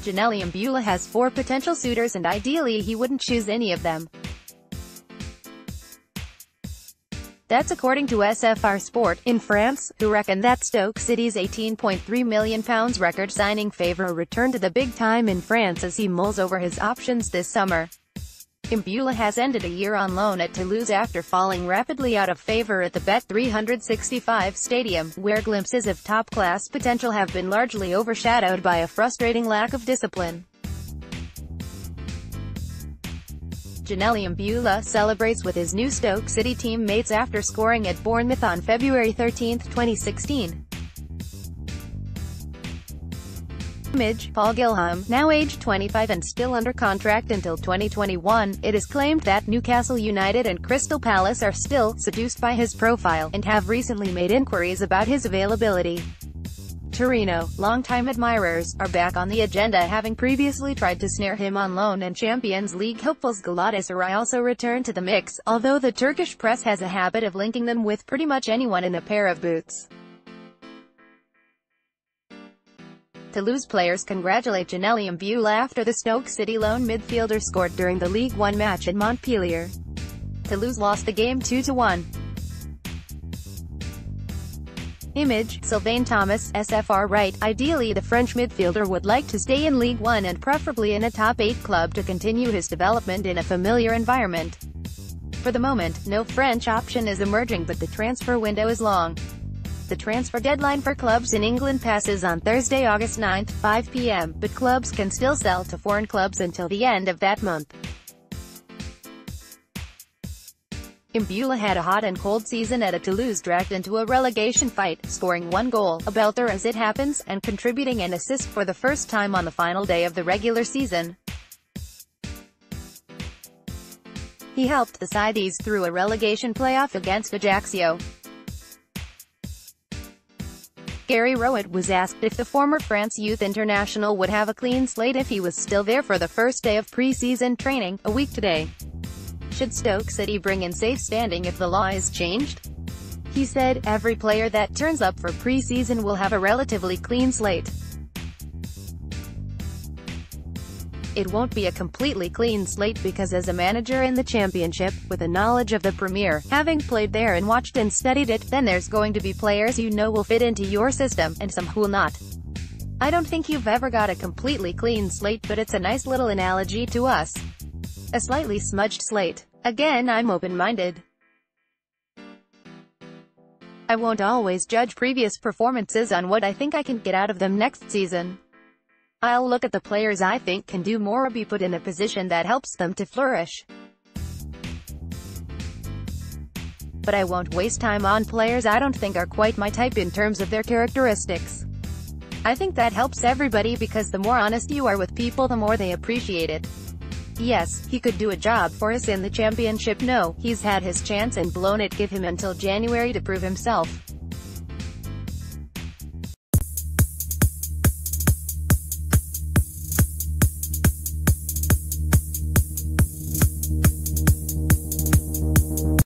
Giannelli Imbula has 4 potential suitors and ideally he wouldn't choose any of them. That's according to SFR Sport, in France, who reckon that Stoke City's £18.3 million record signing favour returned to the big time in France as he mulls over his options this summer. Imbula has ended a year on loan at Toulouse after falling rapidly out of favour at the Bet365 stadium, where glimpses of top-class potential have been largely overshadowed by a frustrating lack of discipline. Giannelli Imbula celebrates with his new Stoke City teammates after scoring at Bournemouth on February 13, 2016. Image, Paul Gilham, now aged 25 and still under contract until 2021, it is claimed that Newcastle United and Crystal Palace are still seduced by his profile, and have recently made inquiries about his availability. Torino, longtime admirers, are back on the agenda, having previously tried to snare him on loan, and Champions League hopefuls Galatasaray also return to the mix, although the Turkish press has a habit of linking them with pretty much anyone in a pair of boots. Toulouse players congratulate Giannelli Imbula after the Stoke City lone midfielder scored during the League One match at Montpellier. Toulouse lost the game 2-1. Image, Sylvain Thomas, SFR right, ideally the French midfielder would like to stay in League One and preferably in a top 8 club to continue his development in a familiar environment. For the moment, no French option is emerging, but the transfer window is long. The transfer deadline for clubs in England passes on Thursday, August 9, 5 p.m., but clubs can still sell to foreign clubs until the end of that month. Imbula had a hot and cold season at Toulouse, dragged into a relegation fight, scoring 1 goal, a belter as it happens, and contributing an assist for the first time on the final day of the regular season. He helped the side ease through a relegation playoff against Ajaccio. Gary Rowett was asked if the former France youth international would have a clean slate if he was still there for the first day of pre-season training, a week today. Should Stoke City bring in safe standing if the law is changed? He said, "Every player that turns up for pre-season will have a relatively clean slate. It won't be a completely clean slate because as a manager in the Championship, with a knowledge of the Premier, having played there and watched and studied it, then there's going to be players you know will fit into your system, and some who will not. I don't think you've ever got a completely clean slate, but it's a nice little analogy to us. A slightly smudged slate. Again, I'm open-minded. I won't always judge previous performances on what I think I can get out of them next season. I'll look at the players I think can do more or be put in a position that helps them to flourish. But I won't waste time on players I don't think are quite my type in terms of their characteristics. I think that helps everybody because the more honest you are with people, the more they appreciate it. Yes, he could do a job for us in the Championship. No, he's had his chance and blown it. Give him until January to prove himself."